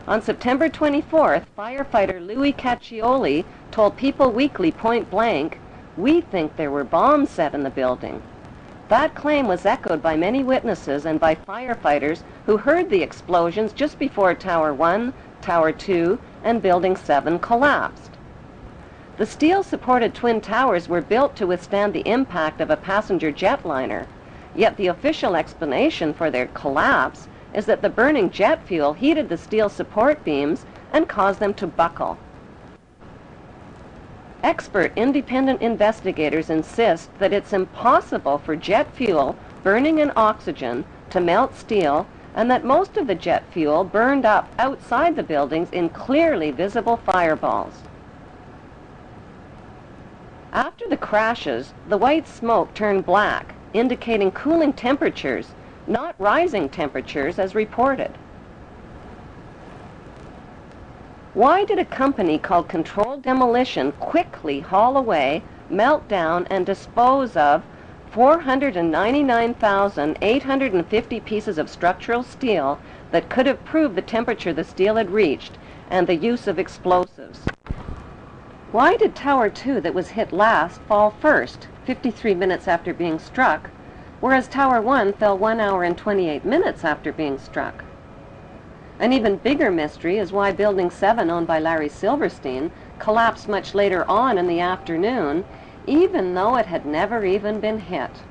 On September 24th, firefighter Louis Caccioli told People Weekly point blank, "We think there were bombs set in the building." That claim was echoed by many witnesses and by firefighters who heard the explosions just before Tower 1, Tower 2, and Building 7 collapsed. The steel-supported twin towers were built to withstand the impact of a passenger jetliner, yet the official explanation for their collapse is that the burning jet fuel heated the steel support beams and caused them to buckle. Expert independent investigators insist that it's impossible for jet fuel burning in oxygen to melt steel, and that most of the jet fuel burned up outside the buildings in clearly visible fireballs. After the crashes, the white smoke turned black, indicating cooling temperatures, not rising temperatures as reported. Why did a company called Controlled Demolition quickly haul away, melt down, and dispose of 499,850 pieces of structural steel that could have proved the temperature the steel had reached and the use of explosives? Why did Tower 2, that was hit last, fall first, 53 minutes after being struck, whereas Tower 1 fell 1 hour and 28 minutes after being struck? An even bigger mystery is why Building 7, owned by Larry Silverstein, collapsed much later on in the afternoon, even though it had never even been hit.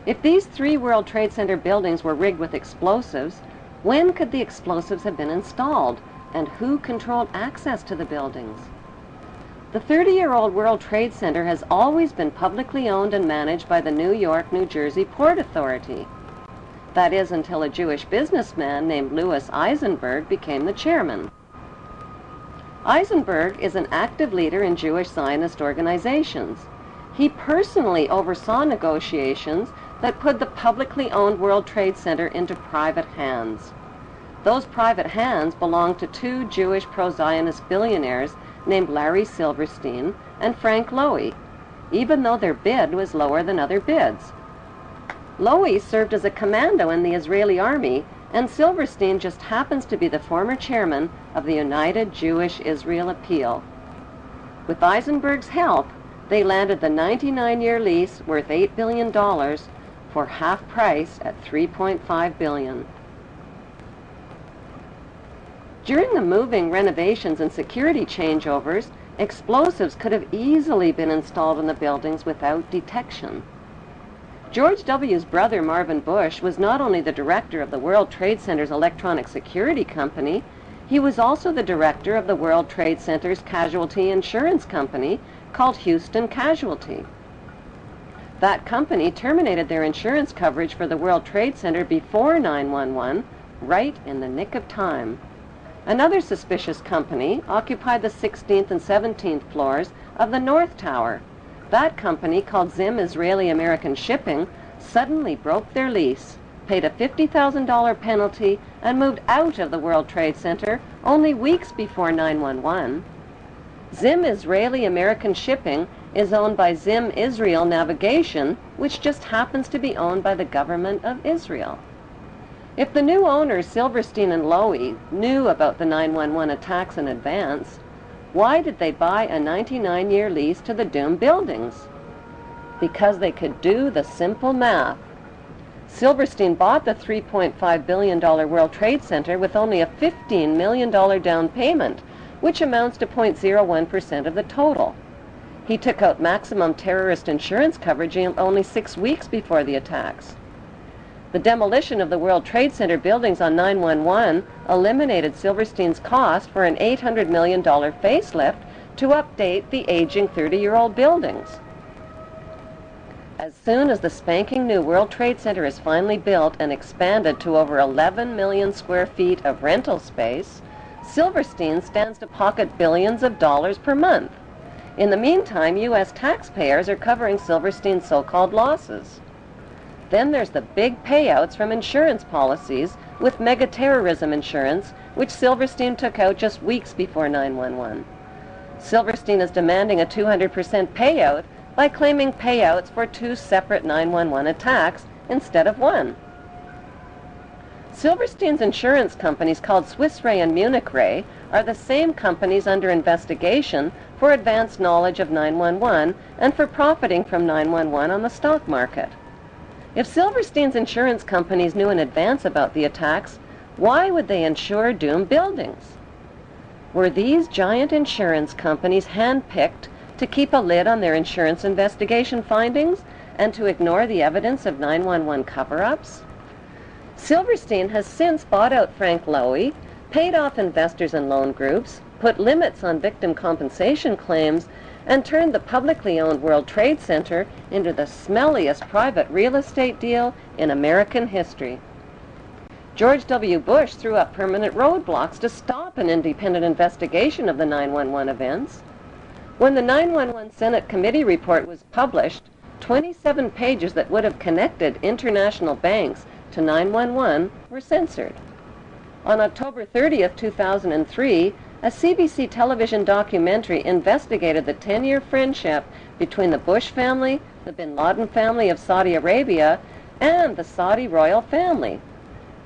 If these 3 World Trade Center buildings were rigged with explosives, when could the explosives have been installed, and who controlled access to the buildings? The 30-year-old World Trade Center has always been publicly owned and managed by the New York, New Jersey Port Authority. That is, until a Jewish businessman named Louis Eisenberg became the chairman. Eisenberg is an active leader in Jewish Zionist organizations. He personally oversaw negotiations that put the publicly owned World Trade Center into private hands. Those private hands belonged to 2 Jewish pro-Zionist billionaires named Larry Silverstein and Frank Lowy, even though their bid was lower than other bids. Lowy served as a commando in the Israeli army, and Silverstein just happens to be the former chairman of the United Jewish Israel Appeal. With Eisenberg's help, they landed the 99-year lease worth $8 billion for half price at $3.5 billion. During the moving, renovations, and security changeovers, explosives could have easily been installed in the buildings without detection. George W.'s brother, Marvin Bush, was not only the director of the World Trade Center's electronic security company, he was also the director of the World Trade Center's casualty insurance company called Houston Casualty. That company terminated their insurance coverage for the World Trade Center before 9/11, right in the nick of time. Another suspicious company occupied the 16th and 17th floors of the North Tower. That company, called Zim Israeli American Shipping, suddenly broke their lease, paid a $50,000 penalty, and moved out of the World Trade Center only weeks before 9/11. Zim Israeli American Shipping is owned by Zim Israel Navigation, which just happens to be owned by the government of Israel. If the new owners, Silverstein and Lowy, knew about the 9/11 attacks in advance, why did they buy a 99-year lease to the doomed buildings? Because they could do the simple math. Silverstein bought the $3.5 billion World Trade Center with only a $15 million down payment, which amounts to 0.01% of the total. He took out maximum terrorist insurance coverage only 6 weeks before the attacks. The demolition of the World Trade Center buildings on 9/11 eliminated Silverstein's cost for an $800 million facelift to update the aging 30-year-old buildings. As soon as the spanking new World Trade Center is finally built and expanded to over 11 million square feet of rental space, Silverstein stands to pocket billions of dollars per month. In the meantime, U.S. taxpayers are covering Silverstein's so-called losses. Then there's the big payouts from insurance policies with mega-terrorism insurance, which Silverstein took out just weeks before 9/11. Silverstein is demanding a 200% payout by claiming payouts for 2 separate 9/11 attacks instead of 1. Silverstein's insurance companies, called Swiss Re and Munich Re, are the same companies under investigation for advanced knowledge of 911 and for profiting from 911 on the stock market. If Silverstein's insurance companies knew in advance about the attacks, why would they insure doomed buildings? Were these giant insurance companies handpicked to keep a lid on their insurance investigation findings and to ignore the evidence of 911 cover-ups? Silverstein has since bought out Frank Lowy, paid off investors and loan groups, put limits on victim compensation claims, and turned the publicly owned World Trade Center into the smelliest private real estate deal in American history. George W. Bush threw up permanent roadblocks to stop an independent investigation of the 911 events. When the 911 Senate Committee report was published, 27 pages that would have connected international banks to 911 were censored. On October 30th, 2003, a CBC television documentary investigated the 10-year friendship between the Bush family, the bin Laden family of Saudi Arabia, and the Saudi royal family.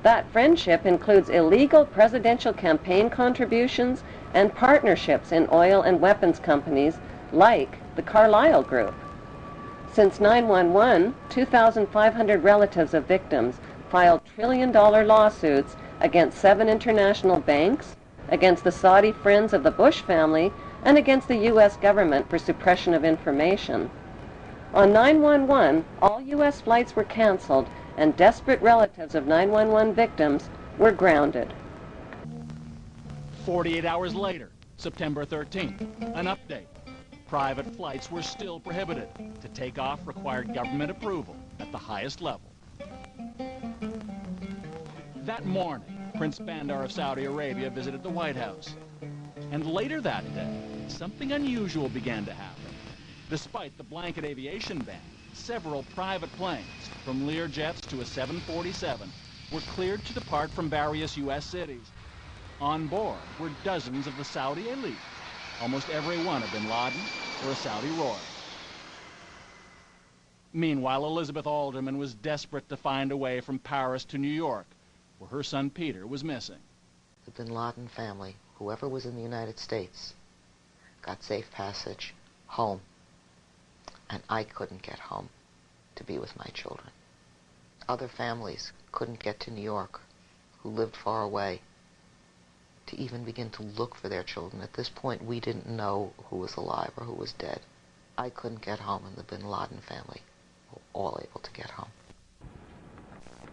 That friendship includes illegal presidential campaign contributions and partnerships in oil and weapons companies like the Carlyle Group. Since 911, 2,500 relatives of victims filed trillion-dollar lawsuits against 7 international banks, against the Saudi friends of the Bush family, and against the U.S. government for suppression of information. On 911, all U.S. flights were canceled, and desperate relatives of 911 victims were grounded. 48 hours later, September 13th, an update. Private flights were still prohibited. To take off required government approval at the highest level. That morning, Prince Bandar of Saudi Arabia visited the White House. And later that day, something unusual began to happen. Despite the blanket aviation ban, several private planes, from Learjets to a 747, were cleared to depart from various U.S. cities. On board were dozens of the Saudi elite, almost every one a bin Laden or a Saudi royal. Meanwhile, Elizabeth Alderman was desperate to find a way from Paris to New York, where her son Peter was missing. The bin Laden family, whoever was in the United States, got safe passage home, and I couldn't get home to be with my children. Other families couldn't get to New York, who lived far away, to even begin to look for their children. At this point, we didn't know who was alive or who was dead. I couldn't get home, and the bin Laden family were all able to get home.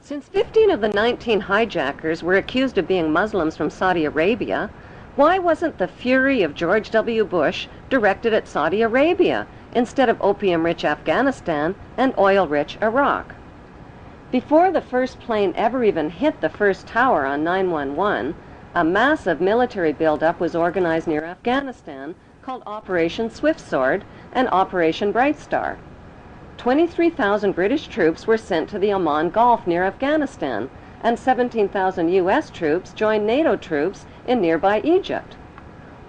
Since 15 of the 19 hijackers were accused of being Muslims from Saudi Arabia, why wasn't the fury of George W. Bush directed at Saudi Arabia instead of opium-rich Afghanistan and oil-rich Iraq? Before the first plane ever even hit the first tower on 911, a massive military buildup was organized near Afghanistan called Operation Swift Sword and Operation Bright Star. 23,000 British troops were sent to the Oman Gulf near Afghanistan, and 17,000 U.S. troops joined NATO troops in nearby Egypt.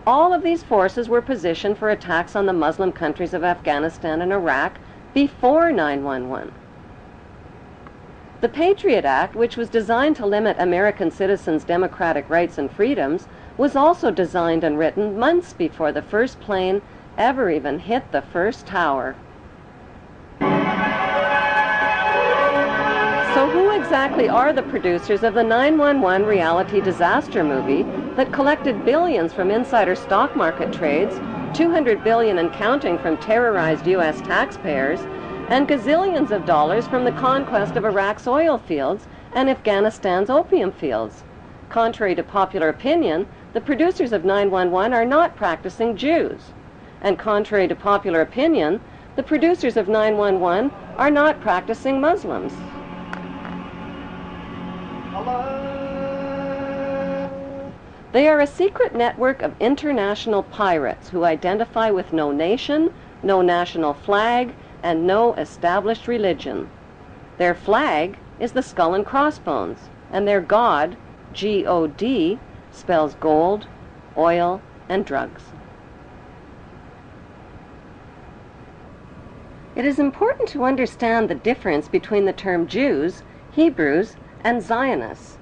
All of these forces were positioned for attacks on the Muslim countries of Afghanistan and Iraq before 911. The Patriot Act, which was designed to limit American citizens' democratic rights and freedoms, was also designed and written months before the first plane ever even hit the first tower. So who exactly are the producers of the 911 reality disaster movie that collected billions from insider stock market trades, $200 billion and counting from terrorized U.S. taxpayers, and gazillions of dollars from the conquest of Iraq's oil fields and Afghanistan's opium fields? Contrary to popular opinion, the producers of 911 are not practicing Jews. And contrary to popular opinion, the producers of 911 are not practicing Muslims. They are a secret network of international pirates who identify with no nation, no national flag, and no established religion. Their flag is the skull and crossbones, and their god, G-O-D, spells gold, oil, and drugs. It is important to understand the difference between the term Jews, Hebrews, and Zionists.